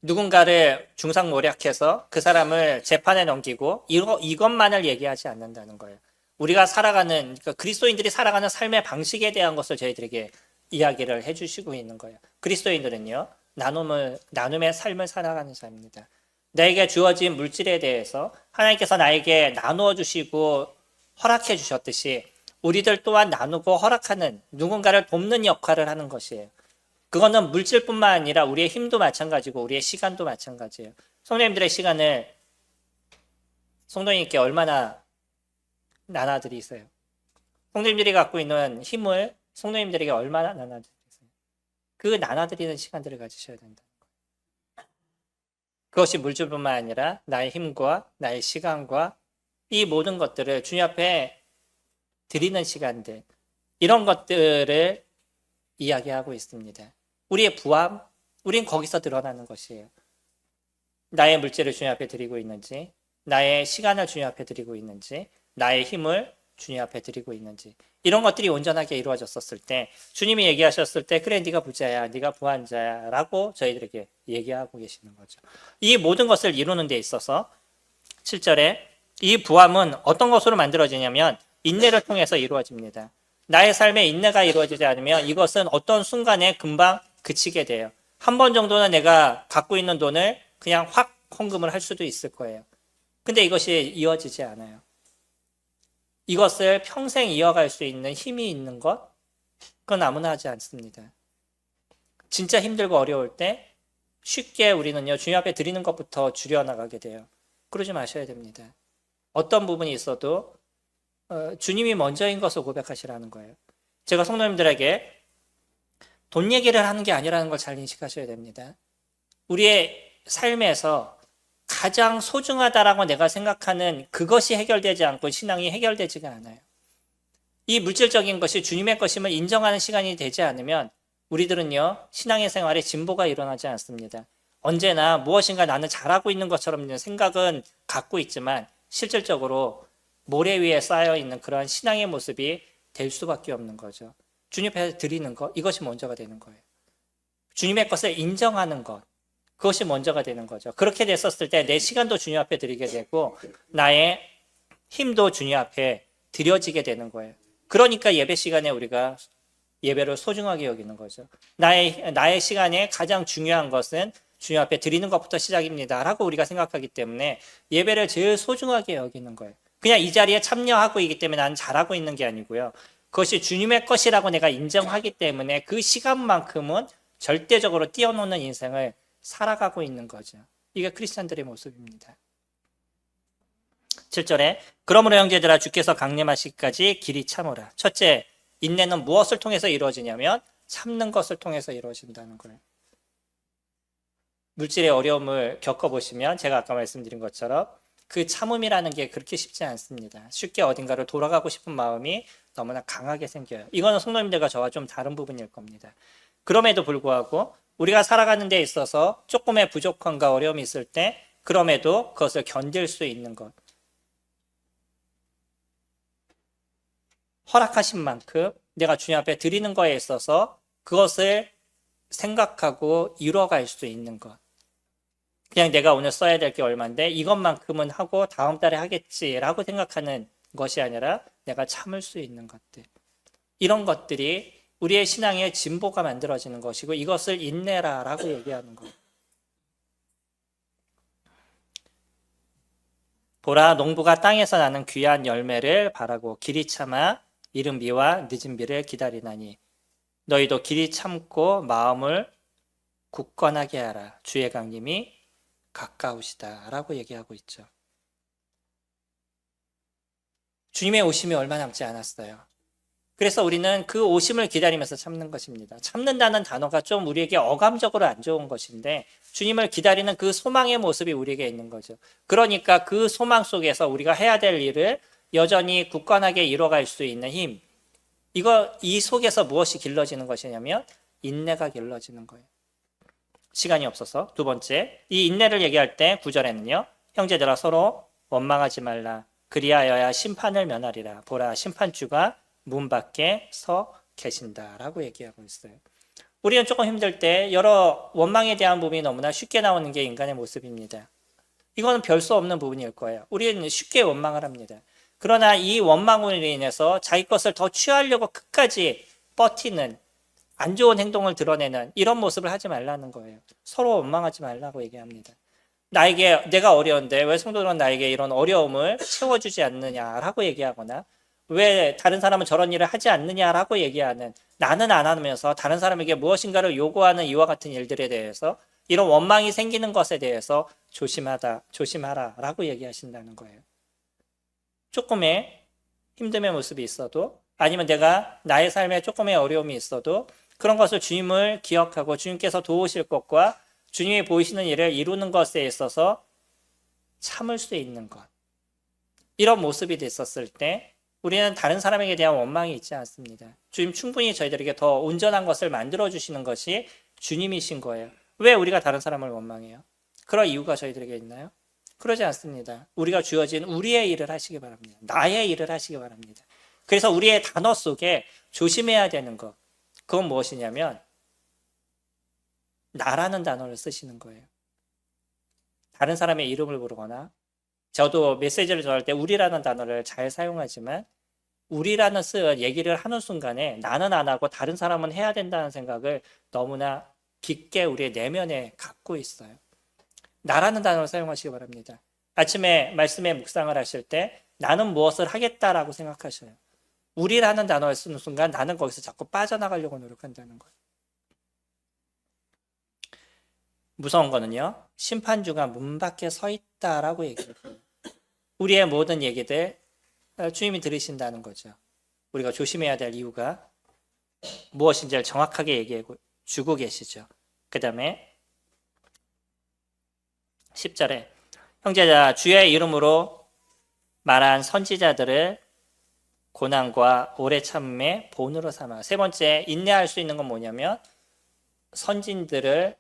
누군가를 중상모략해서 그 사람을 재판에 넘기고 이것만을 얘기하지 않는다는 거예요. 우리가 살아가는 그러니까 그리스도인들이 살아가는 삶의 방식에 대한 것을 저희들에게 이야기를 해주시고 있는 거예요. 그리스도인들은요 나눔의 삶을 살아가는 자입니다. 나에게 주어진 물질에 대해서 하나님께서 나에게 나누어 주시고 허락해 주셨듯이 우리들 또한 나누고 허락하는 누군가를 돕는 역할을 하는 것이에요. 그거는 물질뿐만 아니라 우리의 힘도 마찬가지고 우리의 시간도 마찬가지예요. 성도님들의 시간을 성도님께 얼마나 나눠드리세요? 성도님들이 갖고 있는 힘을 성도님들에게 얼마나 나눠드리세요? 그 나눠드리는 시간들을 가지셔야 된다. 그것이 물질뿐만 아니라 나의 힘과 나의 시간과 이 모든 것들을 주님 앞에 드리는 시간들, 이런 것들을 이야기하고 있습니다. 우리의 부함, 우린 거기서 드러나는 것이에요. 나의 물질을 주님 앞에 드리고 있는지, 나의 시간을 주님 앞에 드리고 있는지, 나의 힘을 주님 앞에 드리고 있는지, 이런 것들이 온전하게 이루어졌었을 때 주님이 얘기하셨을 때 그래 네가 부자야, 네가 부한 자야 라고 저희들에게 얘기하고 계시는 거죠. 이 모든 것을 이루는 데 있어서 7절에 이 부함은 어떤 것으로 만들어지냐면 인내를 통해서 이루어집니다. 나의 삶에 인내가 이루어지지 않으면 이것은 어떤 순간에 금방 그치게 돼요. 한 번 정도는 내가 갖고 있는 돈을 그냥 확 헌금을 할 수도 있을 거예요. 근데 이것이 이어지지 않아요. 이것을 평생 이어갈 수 있는 힘이 있는 것, 그건 아무나 하지 않습니다. 진짜 힘들고 어려울 때 쉽게 우리는요, 주님 앞에 드리는 것부터 줄여나가게 돼요. 그러지 마셔야 됩니다. 어떤 부분이 있어도 주님이 먼저인 것을 고백하시라는 거예요. 제가 성도님들에게 돈 얘기를 하는 게 아니라는 걸 잘 인식하셔야 됩니다. 우리의 삶에서 가장 소중하다라고 내가 생각하는 그것이 해결되지 않고 신앙이 해결되지가 않아요. 이 물질적인 것이 주님의 것임을 인정하는 시간이 되지 않으면 우리들은요, 신앙의 생활에 진보가 일어나지 않습니다. 언제나 무엇인가 나는 잘하고 있는 것처럼 생각은 갖고 있지만 실질적으로 모래 위에 쌓여있는 그러한 신앙의 모습이 될 수밖에 없는 거죠. 주님 앞에 드리는 것, 이것이 먼저가 되는 거예요. 주님의 것을 인정하는 것, 그것이 먼저가 되는 거죠. 그렇게 됐었을 때 내 시간도 주님 앞에 드리게 되고 나의 힘도 주님 앞에 드려지게 되는 거예요. 그러니까 예배 시간에 우리가 예배를 소중하게 여기는 거죠. 나의 시간에 가장 중요한 것은 주님 앞에 드리는 것부터 시작입니다 라고 우리가 생각하기 때문에 예배를 제일 소중하게 여기는 거예요. 그냥 이 자리에 참여하고 있기 때문에 나는 잘하고 있는 게 아니고요. 그것이 주님의 것이라고 내가 인정하기 때문에 그 시간만큼은 절대적으로 뛰어노는 인생을 살아가고 있는 거죠. 이게 크리스찬들의 모습입니다. 7절에 그러므로 형제들아 주께서 강림하시기까지 길이 참으라. 첫째, 인내는 무엇을 통해서 이루어지냐면 참는 것을 통해서 이루어진다는 거예요. 물질의 어려움을 겪어보시면 제가 아까 말씀드린 것처럼 그 참음이라는 게 그렇게 쉽지 않습니다. 쉽게 어딘가를 돌아가고 싶은 마음이 너무나 강하게 생겨요. 이거는 성도님들과 저와 좀 다른 부분일 겁니다. 그럼에도 불구하고 우리가 살아가는 데 있어서 조금의 부족함과 어려움이 있을 때 그럼에도 그것을 견딜 수 있는 것, 허락하신 만큼 내가 주님 앞에 드리는 거에 있어서 그것을 생각하고 이뤄갈 수 있는 것. 그냥 내가 오늘 써야 될 게 얼마인데 이것만큼은 하고 다음 달에 하겠지라고 생각하는 것이 아니라 내가 참을 수 있는 것들. 이런 것들이 우리의 신앙의 진보가 만들어지는 것이고 이것을 인내라라고 얘기하는 것. 보라, 농부가 땅에서 나는 귀한 열매를 바라고 길이 참아 이른 비와 늦은 비를 기다리나니 너희도 길이 참고 마음을 굳건하게 하라. 주의 강림이 가까우시다 라고 얘기하고 있죠. 주님의 오심이 얼마 남지 않았어요. 그래서 우리는 그 오심을 기다리면서 참는 것입니다. 참는다는 단어가 좀 우리에게 어감적으로 안 좋은 것인데 주님을 기다리는 그 소망의 모습이 우리에게 있는 거죠. 그러니까 그 소망 속에서 우리가 해야 될 일을 여전히 굳건하게 이뤄갈 수 있는 힘, 이 속에서 무엇이 길러지는 것이냐면 인내가 길러지는 거예요. 시간이 없어서 두 번째, 이 인내를 얘기할 때 9절에는요. 형제들아 서로 원망하지 말라. 그리하여야 심판을 면하리라. 보라, 심판주가 문 밖에 서 계신다라고 얘기하고 있어요. 우리는 조금 힘들 때 여러 원망에 대한 부분이 너무나 쉽게 나오는 게 인간의 모습입니다. 이거는 별 수 없는 부분일 거예요. 우리는 쉽게 원망을 합니다. 그러나 이 원망으로 인해서 자기 것을 더 취하려고 끝까지 버티는 안 좋은 행동을 드러내는 이런 모습을 하지 말라는 거예요. 서로 원망하지 말라고 얘기합니다. 내가 어려운데 왜 성도들은 나에게 이런 어려움을 채워주지 않느냐라고 얘기하거나 왜 다른 사람은 저런 일을 하지 않느냐라고 얘기하는, 나는 안 하면서 다른 사람에게 무엇인가를 요구하는 이와 같은 일들에 대해서 이런 원망이 생기는 것에 대해서 조심하라라고 얘기하신다는 거예요. 조금의 힘듦의 모습이 있어도 아니면 내가 나의 삶에 조금의 어려움이 있어도 그런 것을 주님을 기억하고 주님께서 도우실 것과 주님이 보이시는 일을 이루는 것에 있어서 참을 수 있는 것, 이런 모습이 됐었을 때 우리는 다른 사람에게 대한 원망이 있지 않습니다. 주님 충분히 저희들에게 더 온전한 것을 만들어 주시는 것이 주님이신 거예요. 왜 우리가 다른 사람을 원망해요? 그럴 이유가 저희들에게 있나요? 그러지 않습니다. 우리가 주어진 우리의 일을 하시기 바랍니다. 나의 일을 하시기 바랍니다. 그래서 우리의 단어 속에 조심해야 되는 것, 그건 무엇이냐면 나라는 단어를 쓰시는 거예요. 다른 사람의 이름을 부르거나, 저도 메시지를 전할 때 우리라는 단어를 잘 사용하지만 우리라는 얘기를 하는 순간에 나는 안 하고 다른 사람은 해야 된다는 생각을 너무나 깊게 우리의 내면에 갖고 있어요. 나라는 단어를 사용하시기 바랍니다. 아침에 말씀에 묵상을 하실 때 나는 무엇을 하겠다라고 생각하셔요. 우리라는 단어를 쓰는 순간 나는 거기서 자꾸 빠져나가려고 노력한다는 거예요. 무서운 거는요, 심판주가 문 밖에 서 있다라고 얘기해요. 우리의 모든 얘기들 주님이 들으신다는 거죠. 우리가 조심해야 될 이유가 무엇인지를 정확하게 얘기해 주고 계시죠. 그 다음에 10절에 형제자 주의 이름으로 말한 선지자들을 고난과 오래 참음의 본으로 삼아. 세 번째, 인내할 수 있는 건 뭐냐면 선진들을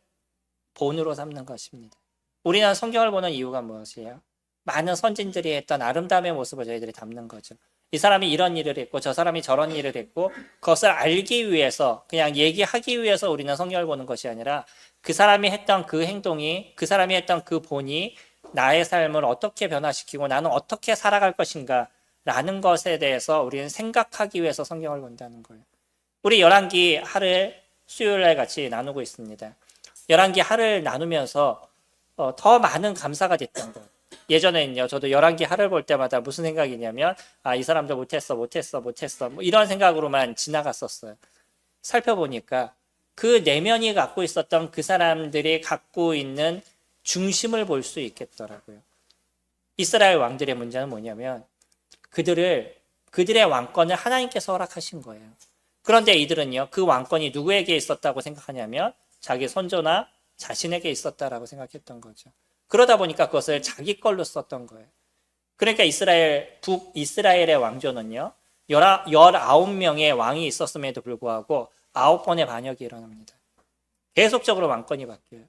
본으로 삼는 것입니다. 우리는 성경을 보는 이유가 무엇이에요? 많은 선진들이 했던 아름다움의 모습을 저희들이 담는 거죠. 이 사람이 이런 일을 했고 저 사람이 저런 일을 했고 그것을 알기 위해서, 그냥 얘기하기 위해서 우리는 성경을 보는 것이 아니라 그 사람이 했던 그 행동이, 그 사람이 했던 그 본이 나의 삶을 어떻게 변화시키고 나는 어떻게 살아갈 것인가 라는 것에 대해서 우리는 생각하기 위해서 성경을 본다는 거예요. 우리 열왕기 하를 수요일날 같이 나누고 있습니다. 열왕기 하를 나누면서 더 많은 감사가 됐던 것. 예전에는요, 저도 열왕기 하를 볼 때마다 무슨 생각이냐면 이 사람도 못했어 뭐 이런 생각으로만 지나갔었어요. 살펴보니까 그 내면이 갖고 있었던 그 사람들이 갖고 있는 중심을 볼 수 있겠더라고요. 이스라엘 왕들의 문제는 뭐냐면 그들의 왕권을 하나님께서 허락하신 거예요. 그런데 이들은요, 그 왕권이 누구에게 있었다고 생각하냐면 자기 손조나 자신에게 있었다라고 생각했던 거죠. 그러다 보니까 그것을 자기 걸로 썼던 거예요. 그러니까 북이스라엘의 왕조는요, 19명의 왕이 있었음에도 불구하고 9번의 반역이 일어납니다. 계속적으로 왕권이 바뀌어요.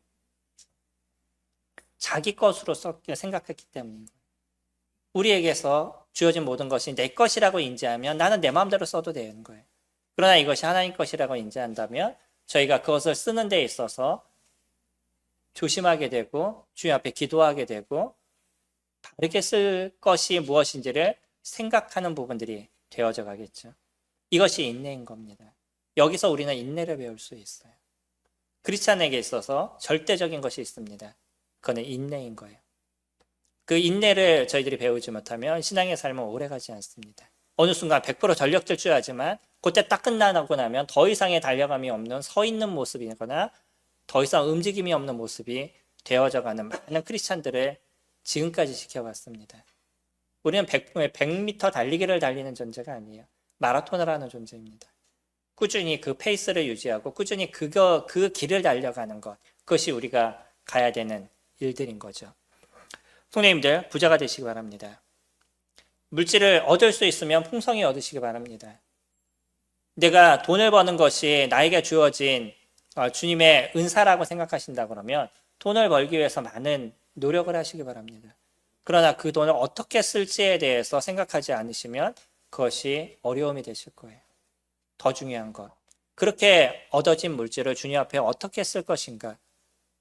자기 것으로 생각했기 때문인 거예요. 우리에게서 주어진 모든 것이 내 것이라고 인지하면 나는 내 마음대로 써도 되는 거예요. 그러나 이것이 하나님 것이라고 인지한다면 저희가 그것을 쓰는 데 있어서 조심하게 되고 주님 앞에 기도하게 되고 바르게 쓸 것이 무엇인지를 생각하는 부분들이 되어져 가겠죠. 이것이 인내인 겁니다. 여기서 우리는 인내를 배울 수 있어요. 크리스찬에게 있어서 절대적인 것이 있습니다. 그거는 인내인 거예요. 그 인내를 저희들이 배우지 못하면 신앙의 삶은 오래가지 않습니다. 어느 순간 100% 전력 질주하지만 그때 딱 끝나고 나면 더 이상의 달려감이 없는 서 있는 모습이거나 더 이상 움직임이 없는 모습이 되어져가는 많은 크리스찬들을 지금까지 지켜봤습니다. 우리는 100m 달리기를 달리는 존재가 아니에요. 마라톤을 하는 존재입니다. 꾸준히 그 페이스를 유지하고 꾸준히 그 길을 달려가는 것, 그것이 우리가 가야 되는 일들인 거죠. 성도님들, 부자가 되시기 바랍니다. 물질을 얻을 수 있으면 풍성히 얻으시기 바랍니다. 내가 돈을 버는 것이 나에게 주어진 주님의 은사라고 생각하신다 그러면 돈을 벌기 위해서 많은 노력을 하시기 바랍니다. 그러나 그 돈을 어떻게 쓸지에 대해서 생각하지 않으시면 그것이 어려움이 되실 거예요. 더 중요한 것, 그렇게 얻어진 물질을 주님 앞에 어떻게 쓸 것인가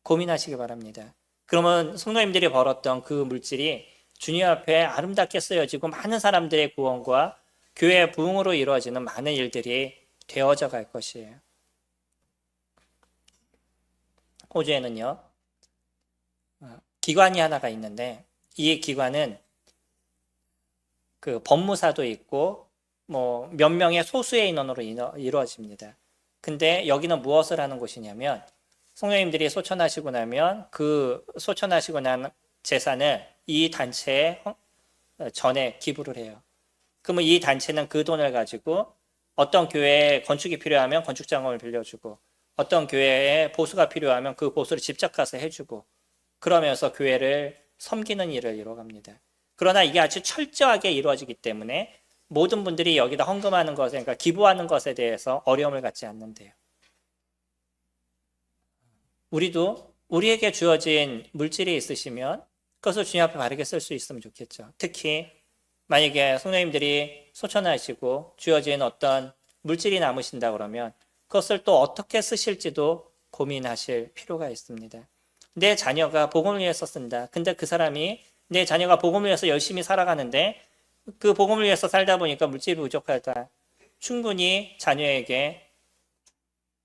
고민하시기 바랍니다. 그러면 성도님들이 벌었던 그 물질이 주님 앞에 아름답게 쓰여지고 많은 사람들의 구원과 교회의 부흥으로 이루어지는 많은 일들이 되어져 갈 것이에요. 호주에는요, 기관이 하나가 있는데 이 기관은 그 법무사도 있고 뭐 몇 명의 소수의 인원으로 이루어집니다. 근데 여기는 무엇을 하는 곳이냐면 성도님들이 소천하시고 나면 그 소천하시고 난 재산을 이 단체에 전에 기부를 해요. 그러면 이 단체는 그 돈을 가지고 어떤 교회에 건축이 필요하면 건축 자금을 빌려주고 어떤 교회에 보수가 필요하면 그 보수를 직접 가서 해주고 그러면서 교회를 섬기는 일을 이뤄갑니다. 그러나 이게 아주 철저하게 이루어지기 때문에 모든 분들이 여기다 헌금하는 것에, 그러니까 기부하는 것에 대해서 어려움을 갖지 않는데요. 우리도 우리에게 주어진 물질이 있으시면 그것을 주님 앞에 바르게 쓸 수 있으면 좋겠죠. 특히 만약에 성도님들이 소천하시고 주어진 어떤 물질이 남으신다 그러면 그것을 또 어떻게 쓰실지도 고민하실 필요가 있습니다. 내 자녀가 복음을 위해서 쓴다. 근데 그 사람이 내 자녀가 복음을 위해서 열심히 살아가는데 그 복음을 위해서 살다 보니까 물질이 부족하다. 충분히 자녀에게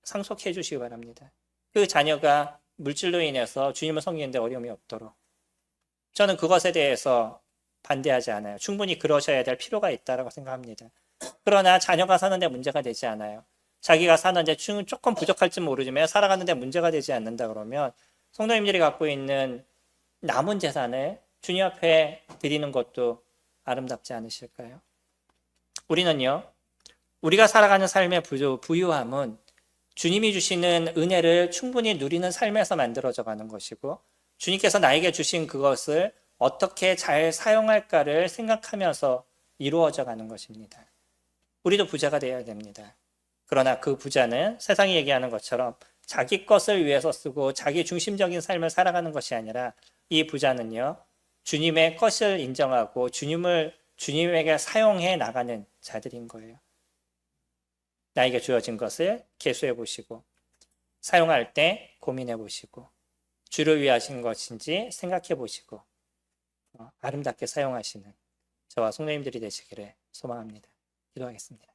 상속해 주시기 바랍니다. 그 자녀가 물질로 인해서 주님을 섬기는데 어려움이 없도록. 저는 그것에 대해서 반대하지 않아요. 충분히 그러셔야 될 필요가 있다고 생각합니다. 그러나 자녀가 사는데 문제가 되지 않아요. 자기가 사는데 조금 부족할지 모르지만 살아가는데 문제가 되지 않는다 그러면 성도님들이 갖고 있는 남은 재산을 주님 앞에 드리는 것도 아름답지 않으실까요? 우리는요, 우리가 살아가는 삶의 부유함은 주님이 주시는 은혜를 충분히 누리는 삶에서 만들어져 가는 것이고 주님께서 나에게 주신 그것을 어떻게 잘 사용할까를 생각하면서 이루어져 가는 것입니다. 우리도 부자가 되어야 됩니다. 그러나 그 부자는 세상이 얘기하는 것처럼 자기 것을 위해서 쓰고 자기 중심적인 삶을 살아가는 것이 아니라 이 부자는요, 주님의 것을 인정하고 주님에게 사용해 나가는 자들인 거예요. 나에게 주어진 것을 계수해 보시고 사용할 때 고민해 보시고 주를 위해 하신 것인지 생각해 보시고 아름답게 사용하시는 저와 성도님들이 되시기를 소망합니다. 기도하겠습니다.